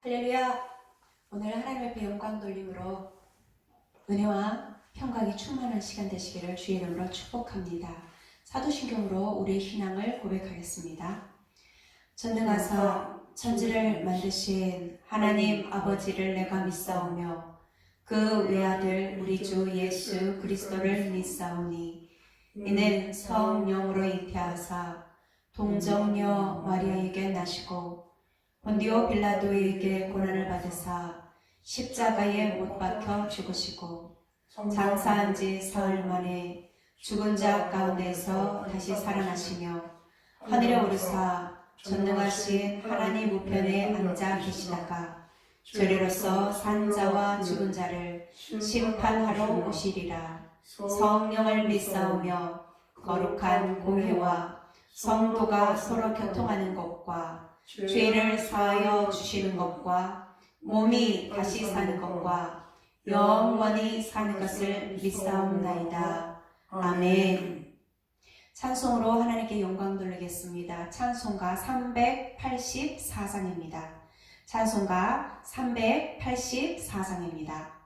할렐루야! 오늘 하나님 앞에 영광 돌림으로 은혜와 평강이 충만한 시간 되시기를 주의 이름으로 축복합니다. 사도신경으로 우리의 신앙을 고백하겠습니다. 전능하사 천지를 만드신 하나님 아버지를 내가 믿사오며 그 외아들 우리 주 예수 그리스도를 믿사오니 이는 성령으로 잉태하사 동정녀 마리아에게 나시고 본디오 빌라도에게 고난을 받으사 십자가에 못 박혀 죽으시고 장사한 지 사흘 만에 죽은 자 가운데서 다시 살아나시며 하늘에 오르사 전능하신 하나님 우편에 앉아 계시다가 저리로서 산 자와 죽은 자를 심판하러 오시리라. 성령을 믿사오며 거룩한 공회와 성도가 서로 교통하는 것과 죄를 사하여 주시는 것과 몸이 다시 사는 것과 영원히 사는 것을 믿사옵나이다. 아멘. 찬송으로 하나님께 영광 돌리겠습니다. 찬송가 384장입니다. 찬송가 384장입니다.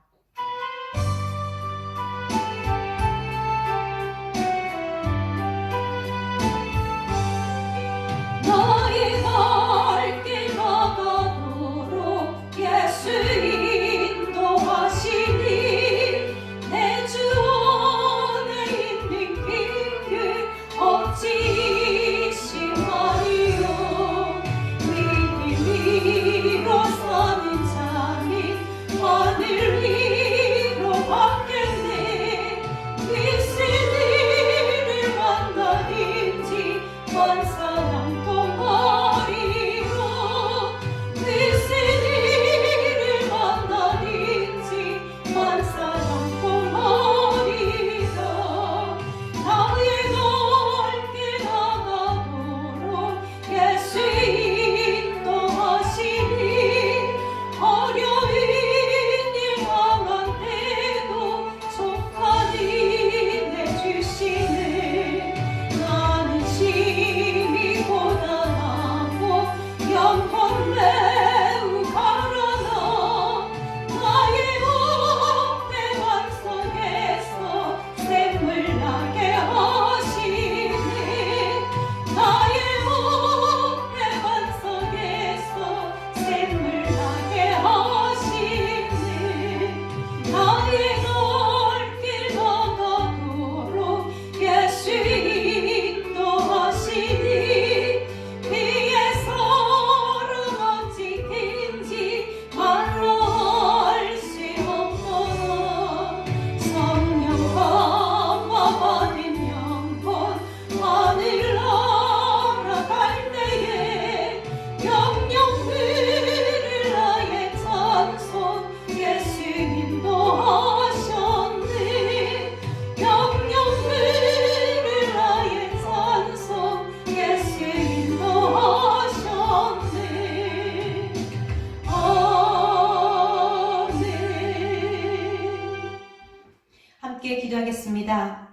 함께 기도하겠습니다.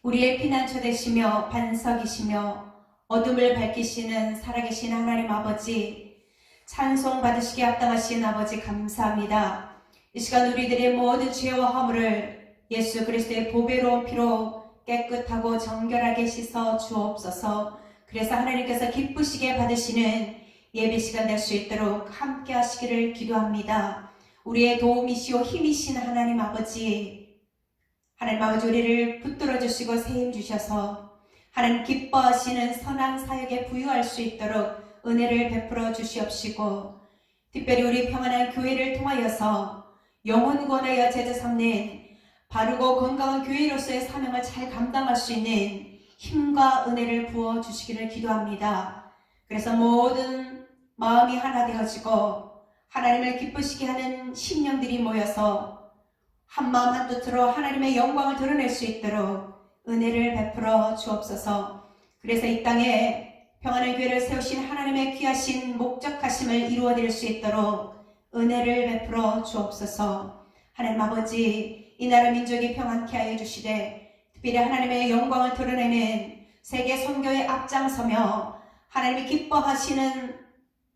우리의 피난처 되시며 반석이시며 어둠을 밝히시는 살아계신 하나님 아버지, 찬송 받으시기에 합당하신 아버지 감사합니다. 이 시간 우리들의 모든 죄와 허물을 예수 그리스도의 보배로운 피로 깨끗하고 정결하게 씻어 주옵소서. 그래서 하나님께서 기쁘시게 받으시는 예배 시간 될 수 있도록 함께 하시기를 기도합니다. 우리의 도움이시오 힘이신 하나님 아버지, 하나님 아버지 우리를 붙들어 주시고 세임 주셔서 하나님 기뻐하시는 선한 사역에 부유할 수 있도록 은혜를 베풀어 주시옵시고, 특별히 우리 평안한 교회를 통하여서 영혼 구원하여 제자 삼는 바르고 건강한 교회로서의 사명을 잘 감당할 수 있는 힘과 은혜를 부어 주시기를 기도합니다. 그래서 모든 마음이 하나 되어지고 하나님을 기쁘시게 하는 심령들이 모여서 한마음 한뜻으로 하나님의 영광을 드러낼 수 있도록 은혜를 베풀어 주옵소서. 그래서 이 땅에 평안의 교회를 세우신 하나님의 귀하신 목적하심을 이루어드릴 수 있도록 은혜를 베풀어 주옵소서. 하나님 아버지, 이 나라 민족이 평안케 하여 주시되 특별히 하나님의 영광을 드러내는 세계 선교에 앞장서며 하나님이 기뻐하시는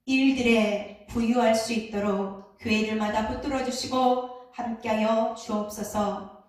일들에 부유할 수 있도록 교회들마다 붙들어 주시고 함께하여 주옵소서.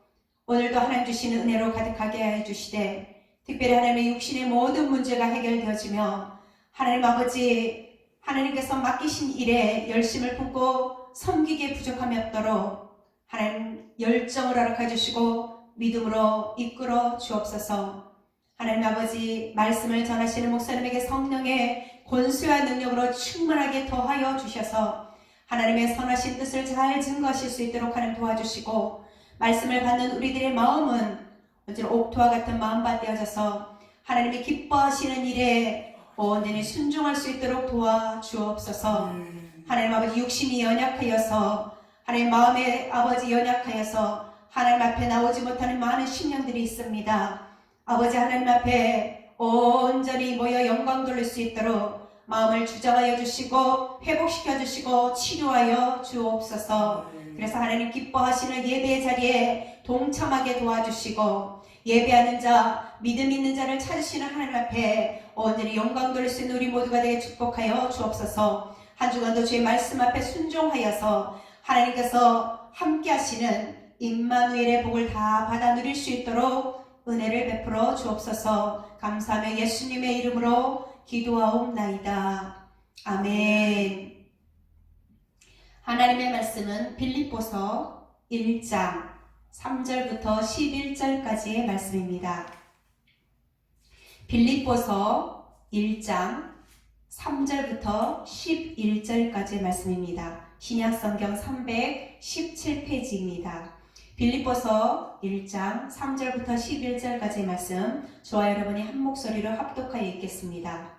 오늘도 하나님 주시는 은혜로 가득하게 하여 주시되 특별히 하나님의 육신의 모든 문제가 해결되어지며 하나님 아버지 하나님께서 맡기신 일에 열심을 품고 섬기기에 부족함이 없도록 하나님 열정을 허락해 주시고 믿음으로 이끌어 주옵소서. 하나님 아버지 말씀을 전하시는 목사님에게 성령의 권수와 능력으로 충만하게 더하여 주셔서 하나님의 선하신 뜻을 잘 증거하실 수 있도록 하나님 도와주시고 말씀을 받는 우리들의 마음은 언제나 옥토와 같은 마음밭 되어져서 하나님이 기뻐하시는 일에 온전히 순종할 수 있도록 도와주옵소서. 하나님 아버지 육신이 연약하여서 하나님 마음의 아버지 연약하여서 하나님 앞에 나오지 못하는 많은 심령들이 있습니다. 아버지 하나님 앞에 온전히 모여 영광 돌릴 수 있도록 마음을 주장하여 주시고 회복시켜 주시고 치료하여 주옵소서. 그래서 하나님 기뻐하시는 예배의 자리에 동참하게 도와주시고 예배하는 자, 믿음 있는 자를 찾으시는 하나님 앞에 온전히 영광 돌릴 수 있는 우리 모두가 되게 축복하여 주옵소서. 한 주간도 주의 말씀 앞에 순종하여서 하나님께서 함께 하시는 임마누엘의 복을 다 받아 누릴 수 있도록 은혜를 베풀어 주옵소서. 감사하며 예수님의 이름으로 기도하옵나이다. 아멘. 하나님의 말씀은 빌립보서 1장 3절부터 11절까지의 말씀입니다. 빌립보서 1장 3절부터 11절까지의 말씀입니다. 신약성경 317페이지입니다. 빌립보서 1장 3절부터 11절까지의 말씀 저와 여러분이 한 목소리로 합독하여 읽겠습니다.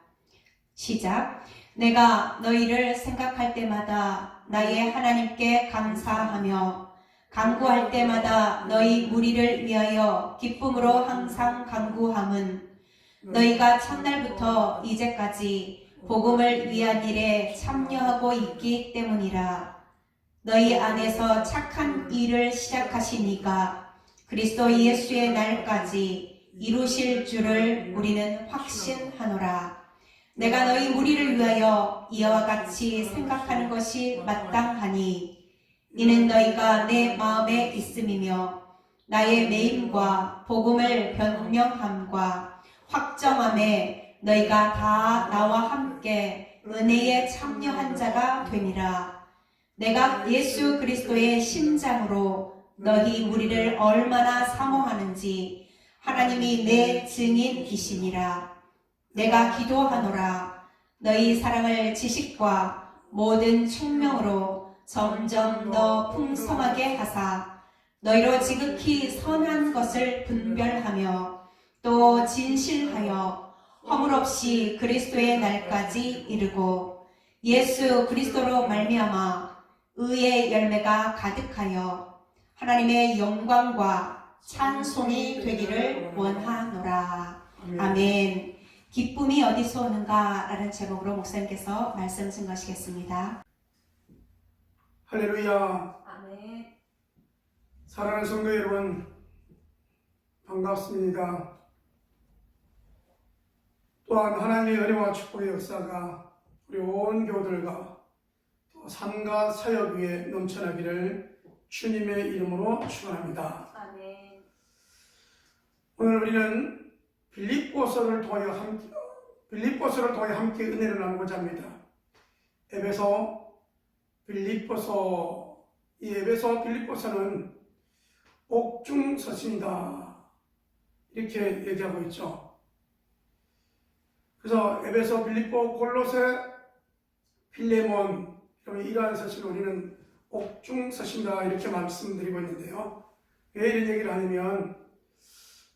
시작. 내가 너희를 생각할 때마다 나의 하나님께 감사하며 간구할 때마다 너희 무리를 위하여 기쁨으로 항상 간구함은 너희가 첫날부터 이제까지 복음을 위한 일에 참여하고 있기 때문이라. 너희 안에서 착한 일을 시작하신 이가 그리스도 예수의 날까지 이루실 줄을 우리는 확신하노라. 내가 너희 무리를 위하여 이와 같이 생각하는 것이 마땅하니 이는 너희가 내 마음에 있음이며 나의 매임과 복음을 변명함과 확정함에 너희가 다 나와 함께 은혜에 참여한 자가 됨이라. 내가 예수 그리스도의 심장으로 너희 우리를 얼마나 사모하는지 하나님이 내 증인이시니라. 내가 기도하노라. 너희 사랑을 지식과 모든 총명으로 점점 더 풍성하게 하사 너희로 지극히 선한 것을 분별하며 또 진실하여 허물 없이 그리스도의 날까지 이르고 예수 그리스도로 말미암아 의의 열매가 가득하여 하나님의 영광과 찬송이 되기를 원하노라. 아멘. 기쁨이 어디서 오는가? 라는 제목으로 목사님께서 말씀 증거하시겠습니다. 할렐루야. 아멘. 사랑하는 성도 여러분, 반갑습니다. 또한 하나님의 은혜와 축복의 역사가 우리 온 교들과 또 삶과 사역 위에 넘쳐나기를 주님의 이름으로 축원합니다. 아멘. 오늘 우리는 빌립보서를 통하여 함께 은혜를 나누고자 합니다. 빌립보서는 옥중서신이다 이렇게 얘기하고 있죠. 그래서 에베소, 빌립보, 골로새, 필레몬 이러한 서신을 우리는 옥중서신이다 이렇게 말씀드리고 있는데요. 왜 이런 얘기를 하냐면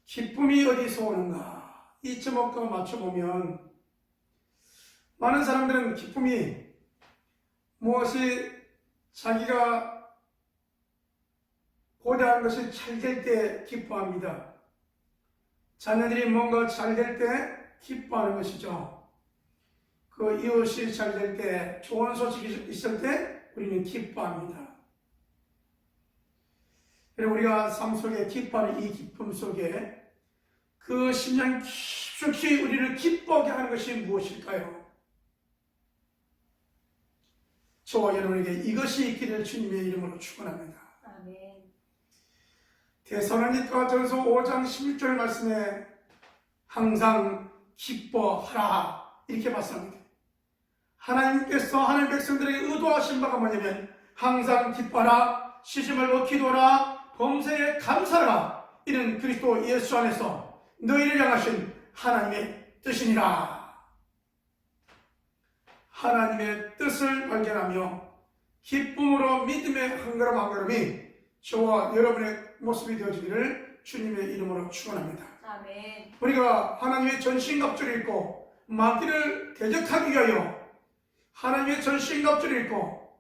기쁨이 어디서 오는가 이 제목과 맞춰보면 많은 사람들은 기쁨이 무엇이 자기가 고대한 것이 잘 될 때 기뻐합니다. 자녀들이 뭔가 잘 될 때 기뻐하는 것이죠. 그 이웃이 잘 될 때, 좋은 소식이 있을 때 우리는 기뻐합니다. 그리고 우리가 삶 속에 기뻐하는 이 기쁨 속에 그 심령 깊숙이 우리를 기뻐하게 하는 것이 무엇일까요? 저와 여러분에게 이것이 있기를 주님의 이름으로 축원합니다. 아멘. 데살로니가전서 5장 16절 말씀에 항상 기뻐하라 이렇게 말씀합니다. 하나님께서 하나님 백성들에게 의도하신 바가 뭐냐면 항상 기뻐하라, 쉬지 말고 기도하라, 범사에 감사하라. 이는 그리스도 예수 안에서 너희를 향하신 하나님의 뜻이니라. 하나님의 뜻을 발견하며 기쁨으로 믿음의 한 걸음 한 걸음이 저와 여러분의 모습이 되어지기를 주님의 이름으로 축원합니다. 아멘. 우리가 하나님의 전신갑주를 입고 마귀를 대적하기 위하여 하나님의 전신갑주를 입고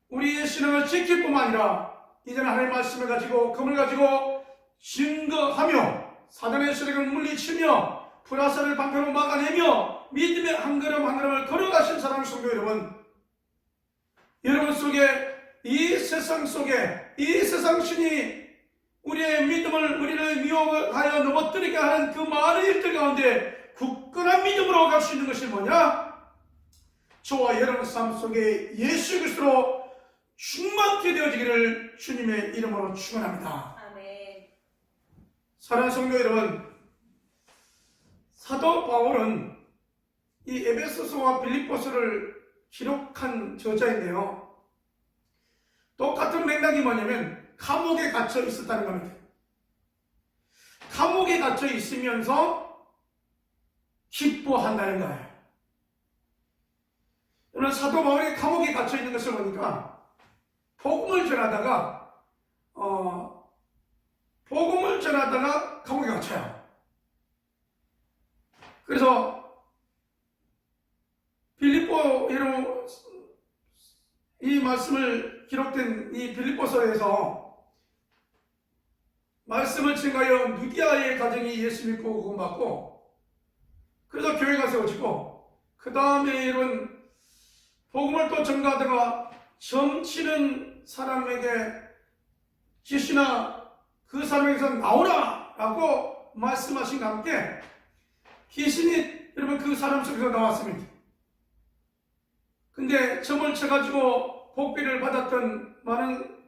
우리의 신앙을 지킬 뿐만 아니라 이제는 하나님의 말씀을 가지고 금을 가지고 증거하며 사단의 세력을 물리치며 불화살을 방패로 막아내며 믿음의 한 걸음 한 걸음을 걸어가신 사랑하는 성도 여러분, 여러분 속에 이 세상 속에 이 세상 신이 우리의 믿음을 우리를 미혹하여 넘어뜨리게 하는 그 많은 일들 가운데 굳건한 믿음으로 갈 수 있는 것이 뭐냐? 저와 여러분 삶 속에 예수 그리스도로 충만케 되어지기를 주님의 이름으로 축원합니다. 아멘. 사랑하는 성도 여러분, 사도 바울은 이 에베소서와 빌립보서를 기록한 저자인데요. 똑같은 맥락이 뭐냐면 감옥에 갇혀 있었다는 겁니다. 감옥에 갇혀 있으면서 기뻐한다는 거예요. 오늘 사도 바울이 감옥에 갇혀 있는 것을 보니까 복음을 전하다가 감옥에 갇혀요. 그래서 빌립보로 이 말씀을 기록된 이 빌립보서에서 말씀을 증가하여 누디아의 가정이 예수 믿고 구원받고 그래서 교회가 세워지고 그 다음에 이런 복음을 또 전가하다가 점치는 사람에게 귀신아 그 사람에게서 나오라 라고 말씀하신 과 함께 귀신이 여러분 그 사람 속에서 나왔습니다. 근데 점을 쳐가지고 복비를 받았던 많은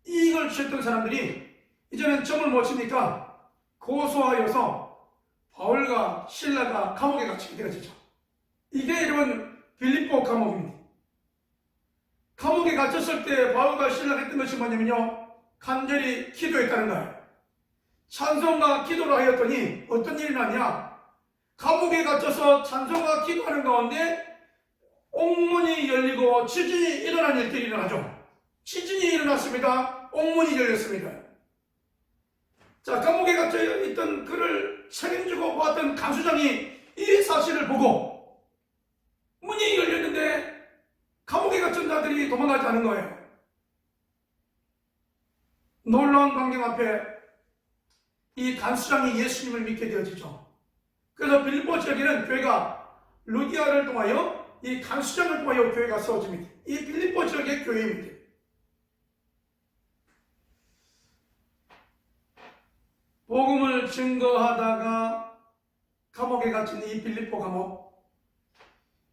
이익을 취했던 사람들이 이제는 점을 못 치니까 고소하여서 바울과 실라가 감옥에 갇히게 되어지죠. 이게 여러분 빌립보 감옥입니다. 감옥에 갇혔을 때 바울과 실라가 했던 것이 뭐냐면요, 간절히 기도했다는 거예요. 찬송과 기도를 하였더니 어떤 일이 나냐, 감옥에 갇혀서 찬송과 기도하는 가운데 옥문이 열리고 지진이 일어난 일들이 일어나죠. 지진이 일어났습니다. 옥문이 열렸습니다. 자, 감옥에 갇혀 있던 그를 책임지고 보았던 간수장이 이 사실을 보고 문이 열렸는데 감옥에 갇힌 자들이 도망가지 않은 거예요. 놀라운 광경 앞에 이 간수장이 예수님을 믿게 되어지죠. 그래서 빌립보 지역에는 교회가 루디아를 통하여 이 간수장을 통하여 교회가 세워집니다. 이 빌립보 지역의 교회입니다. 복음을 증거하다가 감옥에 갇힌 이 빌립보 감옥,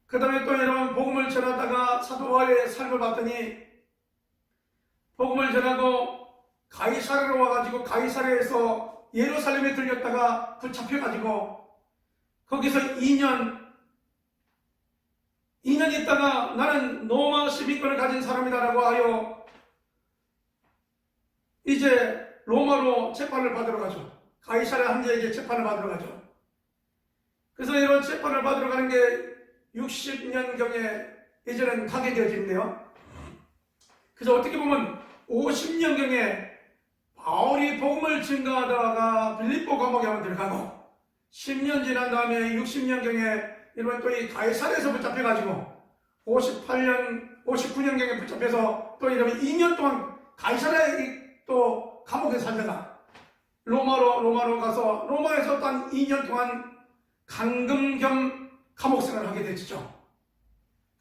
그 다음에 또 여러분 복음을 전하다가 사도 바울의 삶을 봤더니 복음을 전하고 가이사랴로 와가지고 가이사랴에서 예루살렘에 들렸다가 붙잡혀가지고 거기서 2년 있다가 나는 로마 시민권을 가진 사람이다라고 하여 이제 로마로 재판을 받으러 가죠. 가이사랴 황제에게 재판을 받으러 가죠. 그래서 이런 재판을 받으러 가는 게 60년경에 이제는 가게 되어지는데요. 그래서 어떻게 보면 50년경에 바울이 복음을 증거하다가 빌립보 감옥에 한번 들어가고 10년 지난 다음에 60년경에 이번 또 이 가이사랴에서 붙잡혀가지고 59년경에 붙잡혀서 또 이러면 2년 동안 가이사랴에 또 감옥에 살다가 로마로 가서 로마에서 또 한 2년 동안 감금 겸 감옥 생활을 하게 되죠.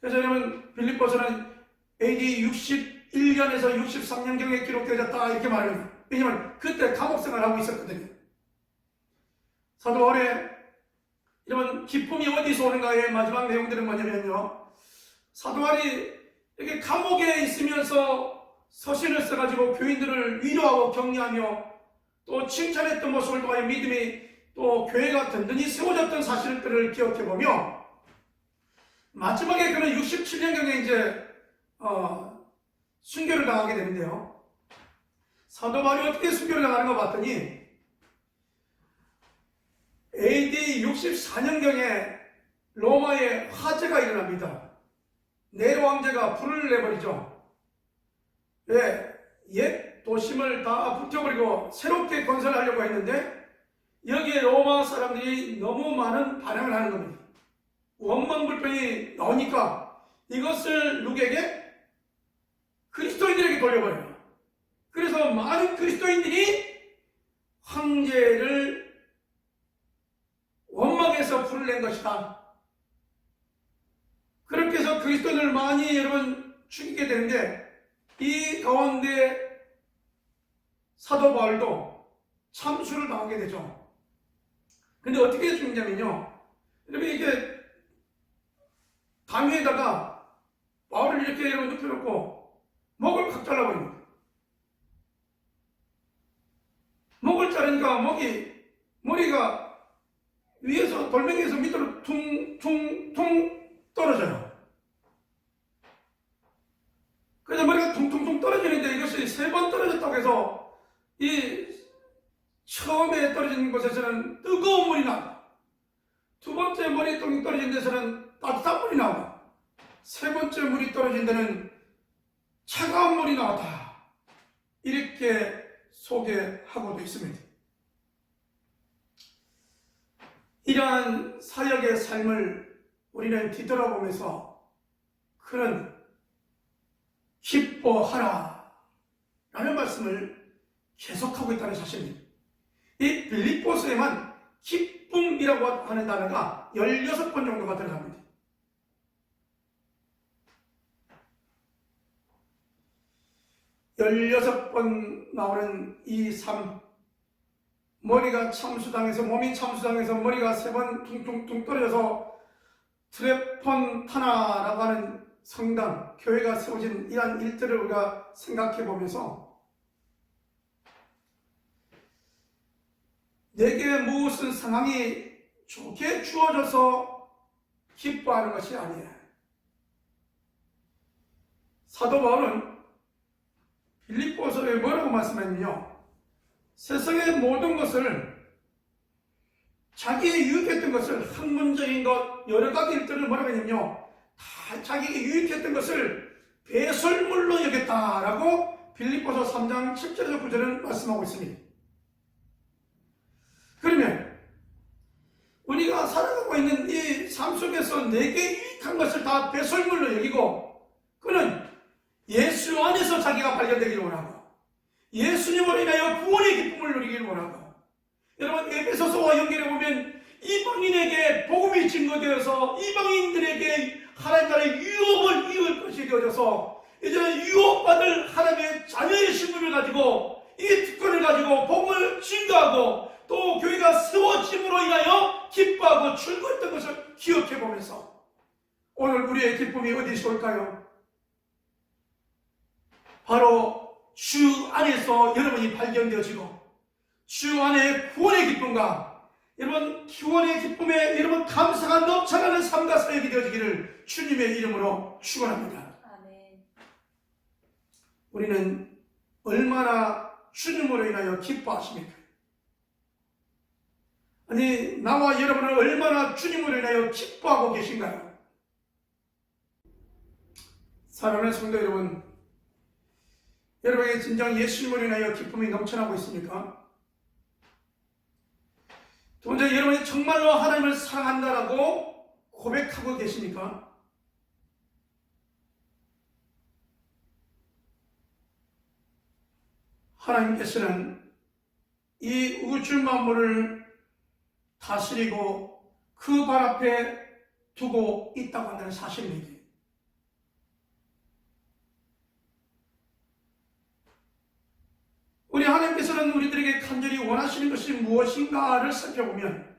그래서 여러분 빌립보서는 AD 61년에서 63년경에 기록되어졌다 이렇게 말합니다. 왜냐하면 그때 감옥 생활을 하고 있었거든요. 사도 바울의 이런 기쁨이 어디서 오는가의 마지막 내용들은 뭐냐면요, 사도 바울이 이렇게 감옥에 있으면서 서신을 써가지고 교인들을 위로하고 격려하며 또 칭찬했던 모습을 통하여 믿음이 또 교회가 든든히 세워졌던 사실들을 기억해보며 마지막에 그는 67년경에 이제 순교를 당하게 되는데요. 사도 바울이 어떻게 순교를 당하는 거 봤더니 AD 64년경에 로마에 화재가 일어납니다. 네로 황제가 불을 내버리죠. 왜? 옛 도심을 다 불태워버리고 새롭게 건설하려고 했는데 여기에 로마 사람들이 너무 많은 반응을 하는 겁니다. 원망불평이 나오니까 이것을 누구에게? 그리스도인들에게 돌려버려요. 그래서 많은 그리스도인들이 황제를 원망해서 불을 낸 것이다. 그렇게 해서 그리스도인을 많이 여러분 죽이게 되는데 이 가운데 사도 바울도 참수를 당하게 되죠. 근데 어떻게 죽냐면요. 여러분 이게 담 위에다가 바울을 이렇게 여러분 눕혀놓고 목을 칵 잘라버립니다. 목을 자르니까 머리가 위에서 돌멩이에서 밑으로 퉁퉁퉁 떨어져요. 그래서 머리가 퉁퉁퉁 떨어지는데 이것이 3번 떨어졌다고 해서 이 처음에 떨어진 곳에서는 뜨거운 물이 나고 2번째 머리 퉁 떨어진 데서는 따뜻한 물이 나고 3번째 물이 떨어진 데는 차가운 물이 나왔다. 이렇게 소개하고도 있습니다. 이러한 사역의 삶을 우리는 뒤돌아보면서 그는 기뻐하라 라는 말씀을 계속하고 있다는 사실입니다. 이 빌립보서에만 기쁨이라고 하는 단어가 16번 정도가 들어갑니다. 열여섯 번 나오는 이 삶, 머리가 참수당해서 몸이 참수당해서 머리가 3번 퉁퉁퉁 떨어져서 트레폰타나라고 하는 성당, 교회가 세워진 이러한 일들을 우리가 생각해 보면서 내게 무슨 상황이 좋게 주어져서 기뻐하는 것이 아니에요. 사도 바울은 빌립보서에 뭐라고 말씀했냐면요. 세상의 모든 것을 자기에 유익했던 것을 학문적인 것 여러 가지 일들을 뭐라고 했냐면요. 다 자기에게 유익했던 것을 배설물로 여겼다라고 빌립보서 3장 7절에서 9절은 말씀하고 있습니다. 그러면 우리가 살아가고 있는 이 삶 속에서 내게 유익한 것을 다 배설물로 여기고 그는 예수 안에서 자기가 발견되기를 원하고 예수님으로 인하여 구원의 기쁨을 누리기를 원하고 여러분 에베소서와 연결해 보면 이방인에게 복음이 증거되어서 이방인들에게 하나님 나라의 유업을 이을 것이 되어져서 이제는 유업받을 하나님의 자녀의 신분을 가지고 이 특권을 가지고 복음을 증거하고 또 교회가 세워짐으로 인하여 기뻐하고 즐거웠던 것을 기억해 보면서 오늘 우리의 기쁨이 어디서 올까요? 바로 주 안에서 여러분이 발견되어지고 주 안에 구원의 기쁨과 여러분 구원의 기쁨에 여러분 감사가 넘쳐나는 삶과 사역이 되어지기를 주님의 이름으로 축원합니다. 아멘. 우리는 얼마나 주님으로 인하여 기뻐하십니까? 아니 나와 여러분은 얼마나 주님으로 인하여 기뻐하고 계신가요? 사랑하는 성도 여러분, 여러분에게 진정 예수님으로 인하여 기쁨이 넘쳐나고 있습니까? 두 번째, 여러분이 정말로 하나님을 사랑한다라고 고백하고 계십니까? 하나님께서는 이 우주 만물을 다스리고 그 발 앞에 두고 있다고 한다는 사실입니다. 우리 하나님께서는 우리들에게 간절히 원하시는 것이 무엇인가를 살펴보면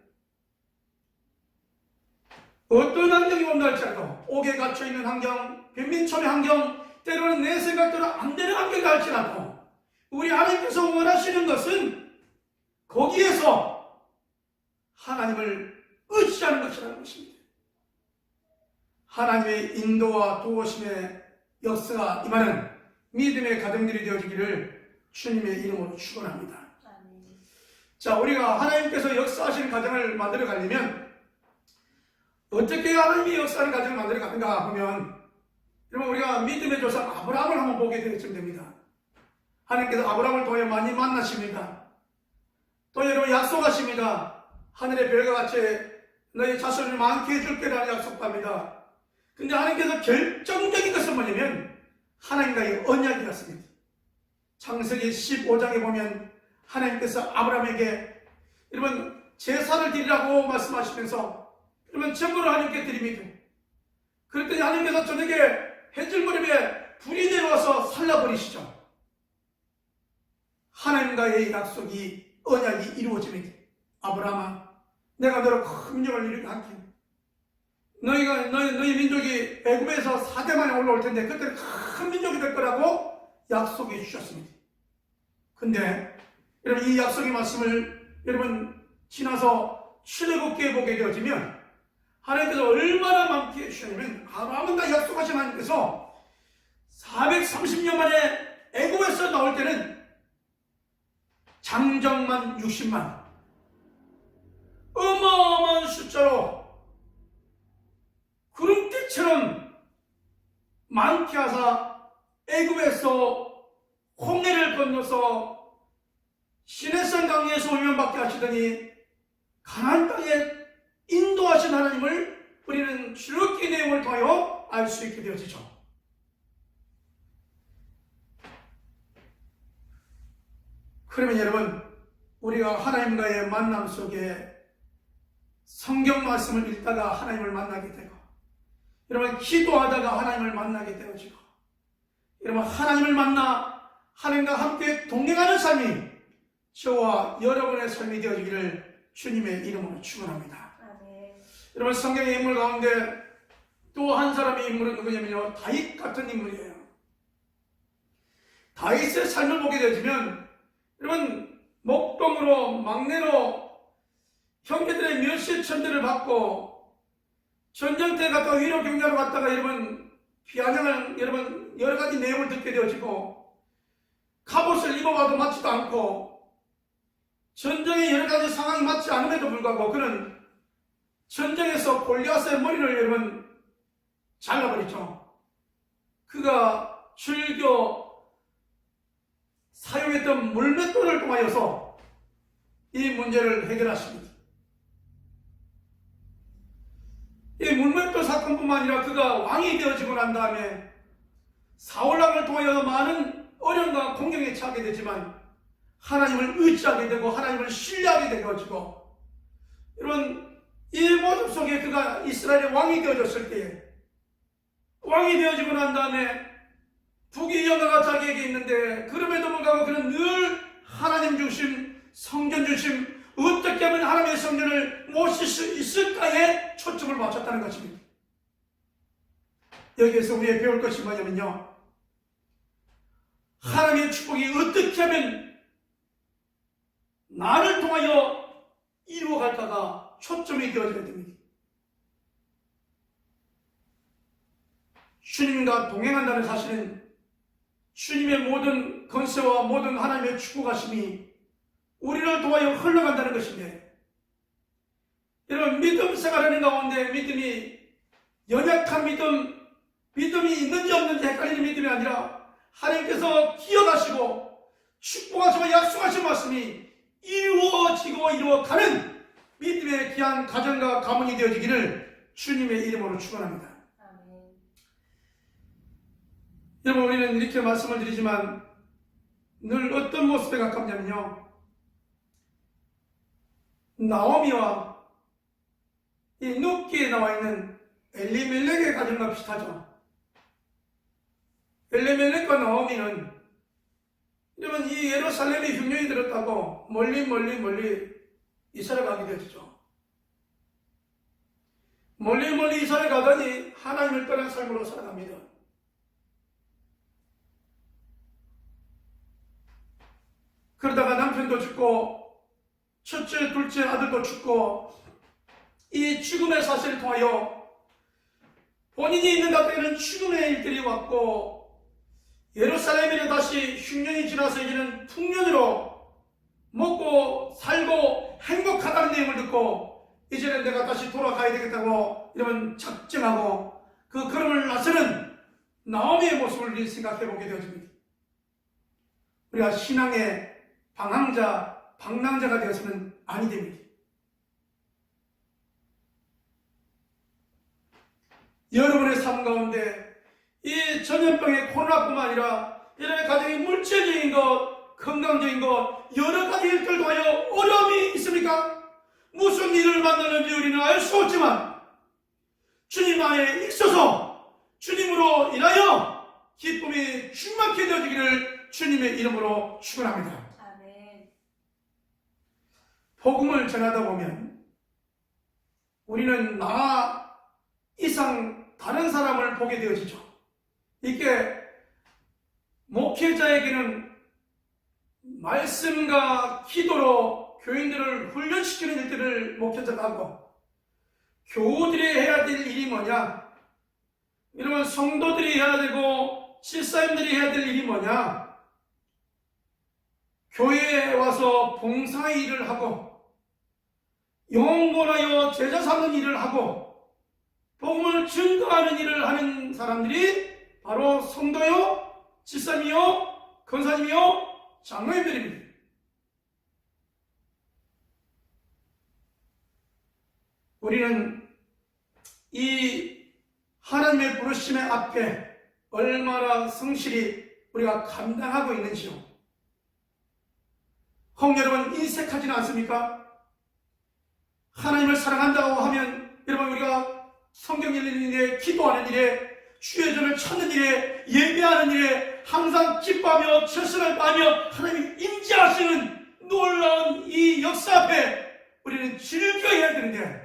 어떤 환경이 온다 할지라도, 옥에 갇혀있는 환경, 빈민촌의 환경, 때로는 내 생각대로 안 되는 환경이 할지라도 우리 하나님께서 원하시는 것은 거기에서 하나님을 의지하는 것이라는 것입니다. 하나님의 인도와 도우심의 역사가 임하는 믿음의 가정들이 되어지기를 주님의 이름으로 축원합니다. 자, 우리가 하나님께서 역사하시는 가정을 만들어 가려면 어떻게 하나님이 역사하는 가정을 만들어 가는가 하면, 여러분, 우리가 믿음의 조상 아브라함을 한번 보게 되어지면 됩니다. 하나님께서 아브라함을 통해 많이 만나십니다. 또 여러분 약속하십니다. 하늘의 별과 같이 너희 자손을 많게 해줄게라는 약속합니다. 근데 하나님께서 결정적인 것은 뭐냐면 하나님과의 언약이었습니다. 창세기 15장에 보면 하나님께서 아브라함에게 여러분 제사를 드리라고 말씀하시면서 여러분 전부를 하나님께 드립니다. 그랬더니 하나님께서 저녁에 해질 무렵에 불이 내려와서 살라버리시죠. 하나님과의 약속이, 언약이 이루어집니다. 아브라함아, 내가 너로 큰 민족을 이루게 할게. 너희 민족이 애굽에서 4대 만에 올라올 텐데 그때는 큰 민족이 될 거라고 약속해 주셨습니다. 근데 여러분 이 약속의 말씀을 여러분 지나서 출애굽기에 보게 되어지면 하나님께서 얼마나 많게 해주셨냐면, 아브라함과 약속하신 하나님께서 430년 만에 애굽에서 나올 때는 장정만 60만, 어마어마한 숫자로 구름대처럼 많게 하사 애굽에서 홍해를 건너서 시내산 강에서 울면받게 하시더니 가나안 땅에 인도하신 하나님을 우리는 출애굽기 내용을 통하여 알 수 있게 되어지죠. 그러면 여러분, 우리가 하나님과의 만남 속에 성경 말씀을 읽다가 하나님을 만나게 되고, 여러분 기도하다가 하나님을 만나게 되어지고, 여러분 하나님을 만나 하나님과 함께 동행하는 삶이 저와 여러분의 삶이 되어지기를 주님의 이름으로 축원합니다. 여러분 성경의 인물 가운데 또 한 사람의 인물은 누구냐면요, 다윗 같은 인물이에요. 다윗의 삶을 보게 되어지면 여러분 목동으로 막내로 형제들의 멸시천대를 받고 전쟁터에 갔다가 위로 경계하러 갔다가 여러분 비아냥을 여러분 여러 가지 내용을 듣게 되어지고, 갑옷을 입어봐도 맞지도 않고 전쟁의 여러 가지 상황이 맞지 않음에도 불구하고 그는 전쟁에서 골리앗의 머리를 여러분 잘라버리죠. 그가 즐겨 사용했던 물맷돌을 통하여서 이 문제를 해결하십니다. 이 물맷돌 사건뿐만 아니라 그가 왕이 되어지고 난 다음에 사울왕을 통하여 많은 어려움과 공경에 처하게 되지만 하나님을 의지하게 되고 하나님을 신뢰하게 되어지고, 여러분 이 모습 속에 그가 이스라엘의 왕이 되어졌을 때에, 왕이 되어지고 난 다음에 부귀 영화가 자기에게 있는데 그럼에도 불구하고 그는 늘 하나님 중심, 성전 중심, 어떻게 하면 하나님의 성전을 모실 수 있을까에 초점을 맞췄다는 것입니다. 여기에서 우리가 배울 것이 뭐냐면요, 하나님의 축복이 어떻게 하면 나를 통하여 이루어갈까가 초점이 되어져야 됩니다. 주님과 동행한다는 사실은 주님의 모든 건세와 모든 하나님의 축복하심이 우리를 통하여 흘러간다는 것인데, 여러분 믿음 생활하는 가운데 믿음이 연약한 믿음이 있는지 없는지 헷갈리는 믿음이 아니라 하나님께서 기억하시고 축복하시고 약속하신 말씀이 이루어지고 이루어가는 믿음의 귀한 가정과 가문이 되어지기를 주님의 이름으로 축원합니다. 여러분 우리는 이렇게 말씀을 드리지만 늘 어떤 모습에 가깝냐면요, 나오미와 이 눕기에 나와 있는 엘리멜렉의 가정과 비슷하죠. 엘리멜렉과 나오미는 여러분 이 예루살렘에 흉년이 들었다고 멀리 이스라엘 가게 되었죠. 멀리 멀리 이사를 가더니 하나님을 떠난 삶으로 살아갑니다. 그러다가 남편도 죽고 첫째, 둘째 아들도 죽고 이 죽음의 사실을 통하여 본인이 있는 가정에는 죽음의 일들이 왔고 예루살렘에는 다시 흉년이 지나서 이제는 풍년으로 먹고 살고 행복하다는 내용을 듣고 이제는 내가 다시 돌아가야 되겠다고 이러면 작정하고 그 걸음을 나서는 나오미의 모습을 생각해 보게 되어집니다. 우리가 신앙의 방랑자가 되어서는 아니 됩니다. 여러분의 삶 가운데 이 전염병의 코로나뿐만 아니라 이런 가정의 물질적인 것, 건강적인 것, 여러 가지 일들도 하여 어려움이 있습니까? 무슨 일을 만나는지 우리는 알 수 없지만 주님 안에 있어서 주님으로 인하여 기쁨이 충만케 되어지기를 주님의 이름으로 축원합니다. 아멘. 복음을 전하다 보면 우리는 나 이상 다른 사람을 보게 되어지죠. 이게 목회자에게는 말씀과 기도로 교인들을 훈련시키는 일들을 목회자가 하고 교우들이 해야 될 일이 뭐냐? 이러면 성도들이 해야 되고 집사님들이 해야 될 일이 뭐냐? 교회에 와서 봉사의 일을 하고 영원하여 제자 삼는 일을 하고 복음을 증거하는 일을 하는 사람들이 바로 성도요, 집사님이요, 권사님이요, 장로님들입니다. 우리는 이 하나님의 부르심의 앞에 얼마나 성실히 우리가 감당하고 있는지요. 혹 여러분 인색하지는 않습니까? 하나님을 사랑한다고 하면 여러분 우리가 성경 읽는 일에, 기도하는 일에, 주의 전을 찾는 일에, 예배하는 일에 항상 기뻐하며 최선을 다하며 하나님이 임재하시는 놀라운 이 역사 앞에 우리는 즐겨해야 되는데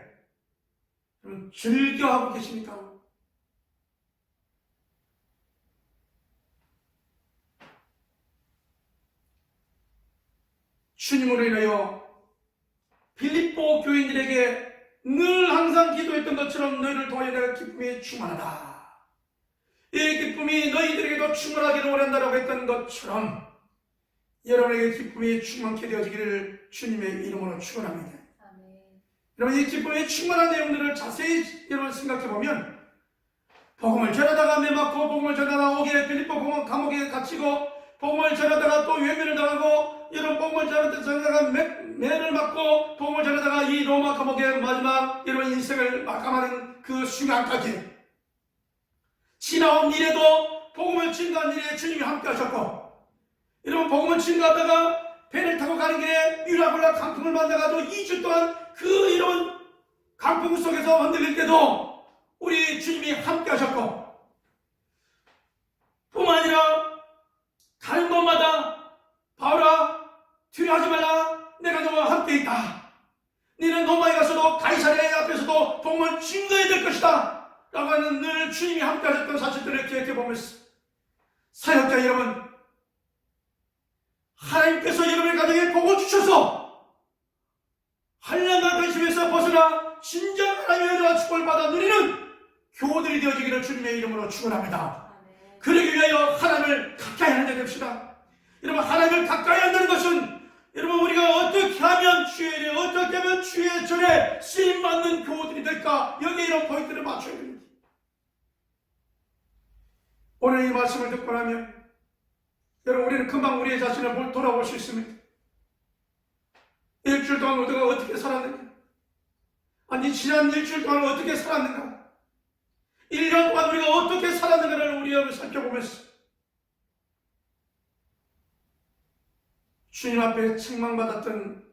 여러분 즐겨하고 계십니까? 주님으로 인하여 빌립보 교인들에게 늘 항상 기도했던 것처럼 너희를 통하여 내가 기쁨이 충만하다. 이 기쁨이 너희들에게도 충만하기를 원한다라고 했던 것처럼 여러분에게 기쁨이 충만케 되어지기를 주님의 이름으로 축원합니다. 여러분 이 기쁨의 충만한 내용들을 자세히 여러분 생각해보면 복음을 전하다가 매맞고 복음을 전하다가 오게 빌립보 감옥에 갇히고 복음을 전하다가 또 외면을 당하고 여러분 복음을 전하다가 매를 맞고 복음을 전하다가 이 로마 감옥의 마지막 여러분 인생을 마감하는 그 순간까지 지나온 일에도 복음을 증거한 일에 주님이 함께 하셨고 여러분 복음을 증거하다가 배를 타고 가는 길에 유라굴라 강풍을 만나가지고 2주 동안 그 이런 강풍 속에서 흔들릴 때도 우리 주님이 함께 하셨고 뿐만 아니라 가는 곳마다 바울아 두려워하지 말라 내가 너와 함께 있다. 너는 로마에 가서도 가이사랴 앞에서도 복음을 증거해야 될 것이다 라고 하는 늘 주님이 함께 하셨던 사실들을 기억해보면서 사역자 여러분 하나님께서 여러분의 가정에 복을 주셔서 한량과 근심에서 벗어나 진정 하나님의 은혜와 축복을 받아 누리는 교우들이 되어지기를 주님의 이름으로 축원합니다. 그러기 위하여 하나님을 가까이 하는 자 됩시다. 여러분 하나님을 가까이 한다는 것은 여러분 우리가 어떻게 하면 주의 일에 어떻게 하면 주의 전에 쓰임받는 교우들이 될까 여기에 이런 포인트를 맞춰야 됩니다. 오늘 이 말씀을 듣고 나면 여러분 우리는 금방 우리의 자신을 돌아볼 수 있습니다. 일주일 동안 우리가 어떻게 살았는가? 아니 지난 일주일 동안 어떻게 살았는가? 1년 동안 우리가 어떻게 살았는가를 우리가 살펴보면서 주님 앞에 책망받았던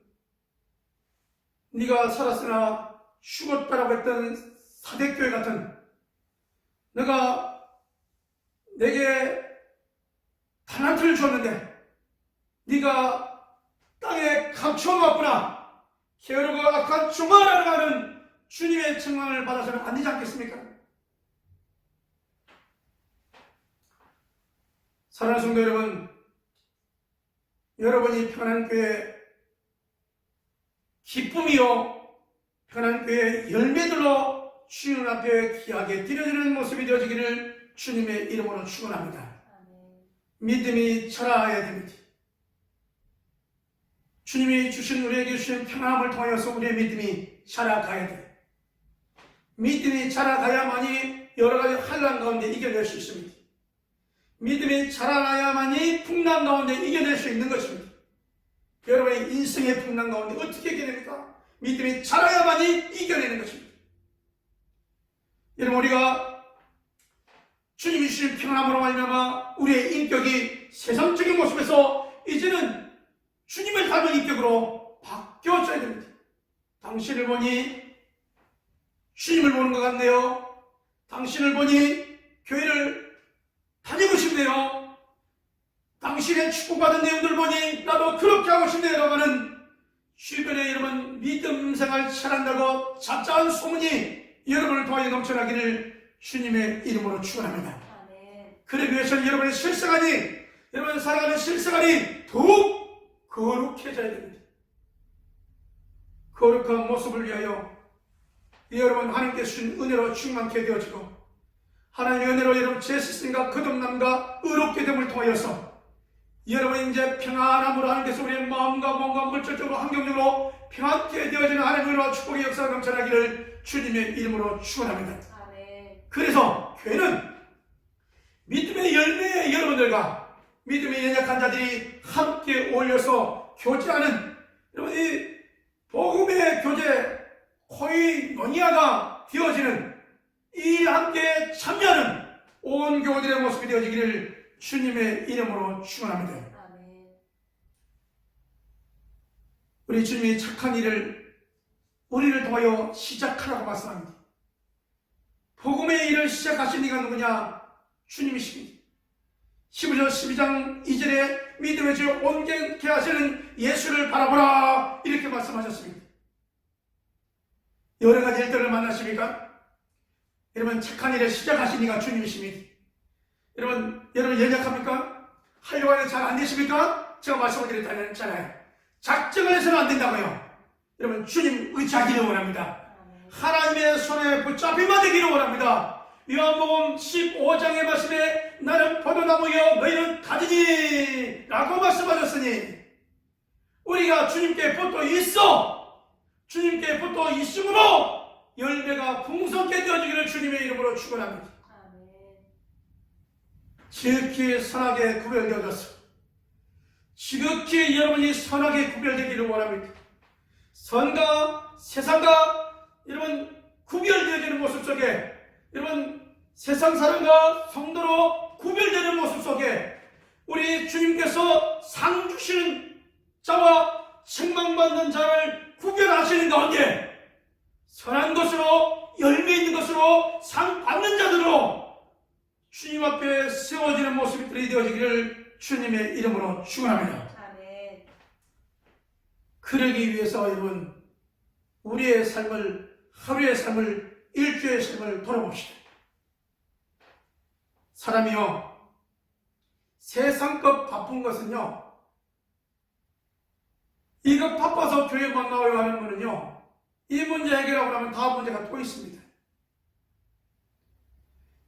네가 살았으나 죽었다라고 했던 사대교회 같은 내게 달란트를 줬는데 네가 땅에 감춰놨구나 게으르고 악한 종아라는 주님의 청망을 받아서는 안 되지 않겠습니까? 사랑하는 성도 여러분, 여러분이 평안한 교회 기쁨이요 평안한 교회 열매들로 주님 앞에 귀하게 드려지는 모습이 되어지기를 주님의 이름으로 축원합니다. 믿음이 자라야 됩니다. 주님이 주신 우리에게 주신 평안함을 통하여서 우리의 믿음이 자라가야 돼요. 믿음이 자라가야만이 여러 가지 환난 가운데 이겨낼 수 있습니다. 믿음이 자라나야만이 풍랑 가운데 이겨낼 수 있는 것입니다. 여러분의 인생의 풍랑 가운데 어떻게 이겨냅니까? 믿음이 자라야만이 이겨내는 것입니다. 여러분, 우리가 주님이 주신 평안함으로 말미암아 우리의 인격이 세상적인 모습에서 이제는 주님을 닮은 인격으로 바뀌어져야 됩니다. 당신을 보니 주님을 보는 것 같네요. 당신을 보니 교회를 다니고 싶네요. 당신의 축복받은 내용들 보니 나도 그렇게 하고 싶네요. 라고는 주변에 여러분 믿음 생활 잘한다고 잡자한 소문이 여러분을 통하여 넘쳐나기를 주님의 이름으로 축원합니다. 그러기 위해서는 여러분의 실생활이, 여러분 살아가는 실생활이 더욱 거룩해져야 됩니다. 거룩한 모습을 위하여 여러분 하나님께서 주신 은혜로 충만케 되어지고 하나님의 은혜로 여러분 제 스승과 거듭남과 의롭게 됨을 통하여서 여러분이 이제 평안함으로 하나님께서 우리의 마음과 몸과 물질적으로 환경적으로 평안케 되어지는 하나님의 은혜와 축복의 역사가 넘쳐나기를 주님의 이름으로 축원합니다. 그래서 교회는 믿음의 열매의 여러분들과 믿음의 연약한 자들이 함께 어울려서 교제하는 여러분 이 복음의 교제 코이노니아가 되어지는 이 함께 참여하는 온 교우들의 모습이 되어지기를 주님의 이름으로 축원합니다. 우리 주님이 착한 일을 우리를 통하여 시작하라고 말씀합니다. 복음의 일을 시작하신 이가 누구냐? 주님이십니다. 히브리서 12장 2절에 믿음의 주 온전케 하시는 예수를 바라보라 이렇게 말씀하셨습니다. 여러 가지 일들을 만나십니까? 여러분 착한 일을 시작하신 이가 주님이십니다. 여러분 연약합니까? 하려고 하는데 잘 안 되십니까? 제가 말씀을 드렸잖아요. 작정을 해서는 안 된다고요. 여러분 주님 의지하기를 원합니다. 하나님의 손에 붙잡히만 되기를 원합니다. 요한복음 15장의 말씀에 나는 포도나무여 너희는 가지니 라고 말씀하셨으니 우리가 주님께 붙어 있어 주님께 붙어 있으므로 열매가 풍성케 되어지기를 주님의 이름으로 축원합니다. 지극히 선하게 구별되어졌어. 지극히 여러분이 선하게 구별되기를 원합니다. 선과 세상과 여러분 구별되어지는 모습 속에 여러분 세상 사람과 성도로 구별되는 모습 속에 우리 주님께서 상 주시는 자와 책망받는 자를 구별하시는 가운데 선한 것으로 열매 있는 것으로 상 받는 자들로 주님 앞에 세워지는 모습이 되어지기를 주님의 이름으로 축원합니다. 그러기 위해서 여러분 우리의 삶을 하루의 삶을 일주의 삶을 돌아봅시다. 사람이요 세상껏 바쁜 것은요 이거 바빠서 교회만 나와요 하는 분은요 이 문제 해결하고 나면 다음 문제가 또 있습니다.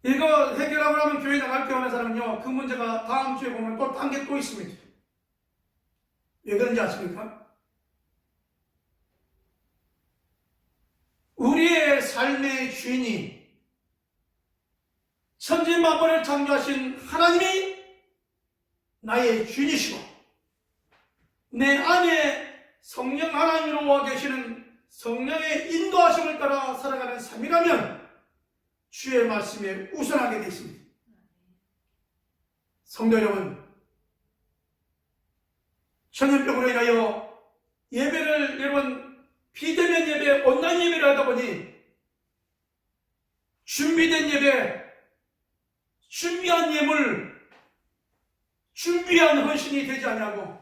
이거 해결하고 나면 교회 나갈 때 하는 사람은요 그 문제가 다음 주에 보면 또 딴 게 또 있습니다. 왜 그런지 아십니까? 우리의 삶의 주인이 천지만물을 창조하신 하나님이 나의 주인이시고 내 안에 성령 하나님으로 와 계시는 성령의 인도하심을 따라 살아가는 삶이라면 주의 말씀에 우선하게 되어 있습니다. 성도 여러분, 전염병으로 인하여 예배를 여러분 비대면 예배, 온라인 예배를 하다 보니 준비된 예배, 준비한 예물, 준비한 헌신이 되지 않냐고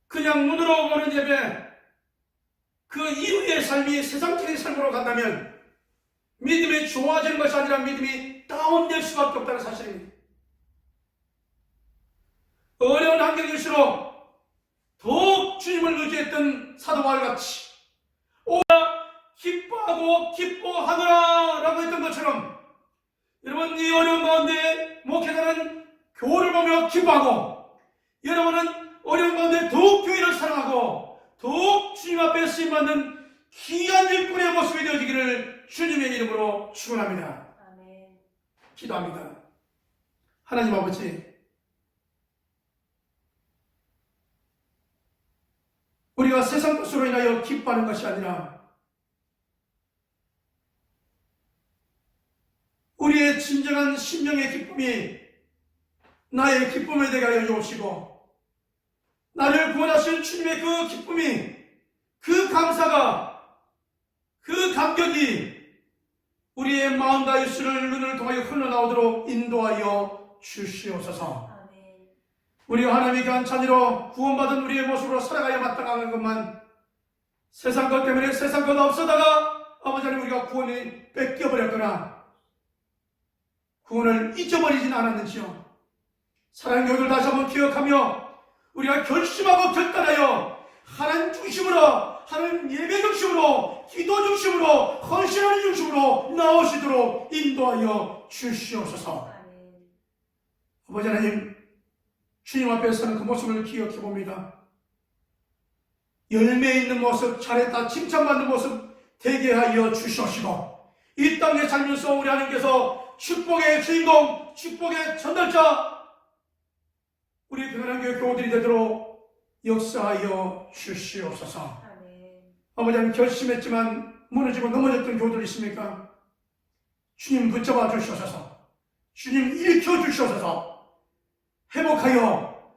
그냥 눈으로 보는 예배, 그 이후의 삶이 세상적인 삶으로 간다면 믿음이 좋아지는 것이 아니라 믿음이 다운될 수밖에 없다는 사실입니다. 어려운 환경일수록 더욱 주님을 의지했던 사도 바울같이 기뻐하고 기뻐하노라 라고 했던 것처럼 여러분, 이 어려운 가운데 목회자는 교회를 보며 기뻐하고, 여러분은 어려운 가운데 더욱 교회를 사랑하고 더욱 주님 앞에 쓰임받는 귀한 일꾼의 모습이 되어지기를 주님의 이름으로 축원합니다. 아멘. 기도합니다. 하나님 아버지, 우리가 세상 것으로 인하여 기뻐하는 것이 아니라 우리의 진정한 심령의 기쁨이 나의 기쁨이 되게 하여 주옵시고, 나를 구원하신 주님의 그 기쁨이, 그 감사가, 그 감격이 우리의 마음과 입술을 눈을 통하여 흘러나오도록 인도하여 주시옵소서. 아멘. 우리가 하나님의 귀한 찬이로 구원받은 우리의 모습으로 살아가야 마땅한 것만, 세상 것 때문에 세상 것 없어다가 아버지 하나님 우리가 구원을 뺏겨버렸거나 구원을 잊어버리진 않았는지요. 사랑하는 교회들 다시 한번 기억하며 우리가 결심하고 결단하여 하나님 중심으로, 하나님 예배 중심으로, 기도 중심으로, 헌신하는 중심으로 나오시도록 인도하여 주시옵소서. 아멘. 아버지 하나님, 주님 앞에 서는 그 모습을 기억해 봅니다. 열매 있는 모습, 잘했다 칭찬받는 모습 되게 하여 주시옵시고, 이 땅에 살면서 우리 하나님께서 축복의 주인공, 축복의 전달자, 우리 평안한 교회 교우들이 되도록 역사하여 주시옵소서. 아멘. 아버지 하나님, 결심했지만 무너지고 넘어졌던 교우들 있습니까? 주님 붙잡아 주시옵소서. 주님 일으켜 주시옵소서. 회복하여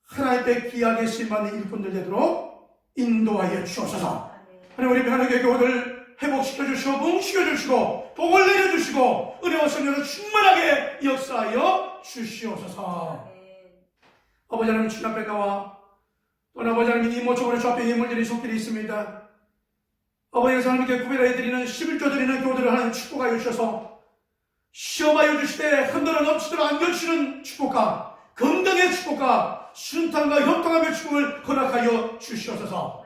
하나님께 귀하게 쓰임받는 일꾼들 되도록 인도하여 주옵소서. 하나님, 우리 평안한 교회 교우들 회복시켜 주시고 뭉치켜 주시고 복을 내려주시고 은혜와 성령으로 충만하게 역사하여 주시옵소서. 아버지 하나님, 주님 앞에 나와 또 아버지 하나님 이 모처럼 주 앞에 예물 드리는 손길이 있습니다. 아버지 하나님께 구별해드리는 11조 드리는 교우들을 하나님 축복하여 주셔서 시험하여 주시되 흔들어 넘치도록 안겨주시는 축복과 건강의 축복과 순탄과 형통함의 축복을 허락하여 주시옵소서.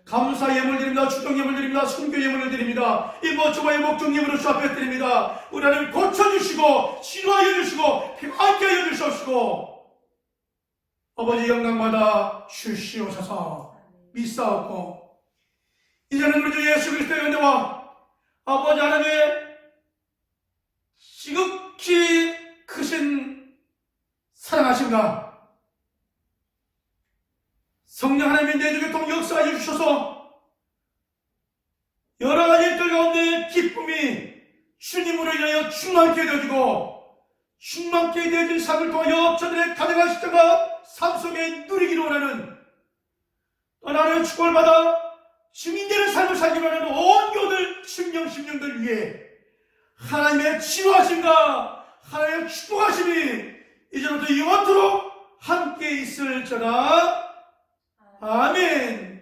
감사 예물 드립니다. 축복 예물 드립니다. 선교 예물을 드립니다. 이 모처의 목적 예물을 주 앞에 드립니다. 우리 하나님 고쳐주시고 치료하여 주시고 평안케 하여 주시옵시고 아버지 영광받아 주시옵소서. 믿사옵고 이제는 우리 주 예수 그리스도의 은혜와 아버지 하나님의 지극히 크신 사랑하심과 성령 하나님의 내 중에 통 역사하여 주셔서 여러 가지 일들 가운데 기쁨이 주님으로 인하여 충만케 되어지고 충만케 되어진 삶을 통하여 저들의 가정한 십자가 삶 속에 누리기를 원하는 하나님의 축복을 받아 증인되는 삶을 살기로 하는 온 교들 심령들 위해 하나님의 치유하심과 하나님의 축복하심이 이제부터 영원토록 함께 있을지어다. 아멘.